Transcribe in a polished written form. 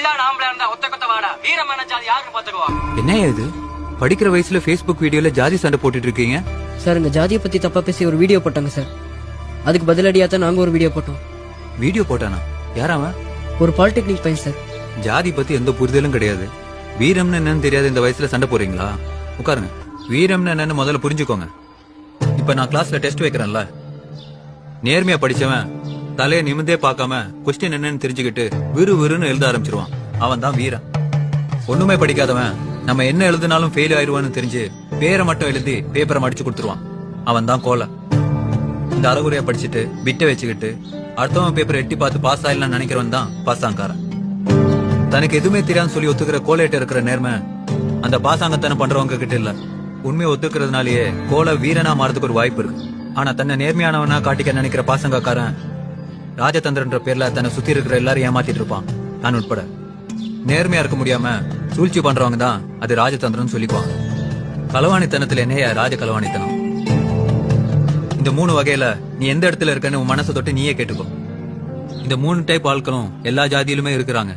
கல்லான ஆம்பளை இருந்தா ஒத்த கொத்த வாடா வீரமான ஜாதி யாருன்னு பாத்துக்குவா. என்ன இது படிக்கிற வயசுல Facebook வீடியோல ஜாதி சண்டை போட்டுட்டு இருக்கீங்க? சார் இந்த ஜாதியை பத்தி தப்பா பேசி ஒரு வீடியோ போட்டாங்க சார். அதுக்கு பதிலடியா தான் நாங்க ஒரு வீடியோ போட்டோம். வீடியோ போட்டானா? யாராவன்? ஒரு பாலிடெக்னிக் பையன் சார். ஜாதி பத்தி எந்த புரிதலும் கிடையாது. வீரம்னு என்னன்னு தெரியாது இந்த வயசுல சண்டை போறீங்களா? உட்காருங்க. வீரம்னு என்னன்னு முதல்ல புரிஞ்சுக்கோங்க. இப்ப நான் கிளாஸ்ல டெஸ்ட் வைக்கிறேன்ல, நேர்மையா படிச்சவன் தலைய நிமிந்தே பார்க்காம கொஸ்டின் என்னன்னு தெரிஞ்சுக்கிட்டு விறுவிறுன்னு எழுத ஆரம்பிச்சிருவான். அவன் தான் வீரன். ஒண்ணுமே படிக்காதவன் நம்ம என்ன எழுதினாலும் ஃபெயில் ஆயிருவான்னு தெரிஞ்சு பேரை மட்டும் எழுதி பேப்பரை மடிச்சு கொடுத்துருவான். அவன் தான் கோலை. இந்த அறகுறையா படிச்சுட்டு பிட்டை வச்சுக்கிட்டு அடுத்தவன் பேப்பரை எட்டி பார்த்து பாஸ் ஆயிடலாம் நினைக்கிறவன் தான் பாசாங்காரன். தனக்கு எதுவுமே தெரியாதுன்னு சொல்லி ஒத்துக்கிற கோலையிட்ட இருக்கிற நேர்மை அந்த பாசாங்கத்தனம் பண்றவங்க கிட்ட இல்ல. உண்மையை ஒத்துக்கிறதுனாலயே கோலை வீரனா மாறதுக்கு ஒரு வாய்ப்பு இருக்கு. ஆனா தன்னை நேர்மையானவனா காட்டிக்க நினைக்கிற பாசங்கக்காரன் ராஜதந்திரன்ற பேர்ல தன்னை சுத்தி இருக்கிற எல்லாரும் ஏமாத்திட்டு இருப்பான், நான் உட்பட. நேர்மையா இருக்க முடியாம சூழ்ச்சி பண்றவங்க தான் அது ராஜதந்திரம் சொல்லிக்குவாங்க. களவாணித்தனத்துல என்னையா ராஜ களவாணித்தனம்? இந்த 3 வகையில நீ எந்த இடத்துல இருக்கன்னு உன் மனசை தொட்டு நீயே கேட்டுக்கோ. இந்த 3 டைப் ஆட்களும் எல்லா ஜாதியிலுமே இருக்கிறாங்க.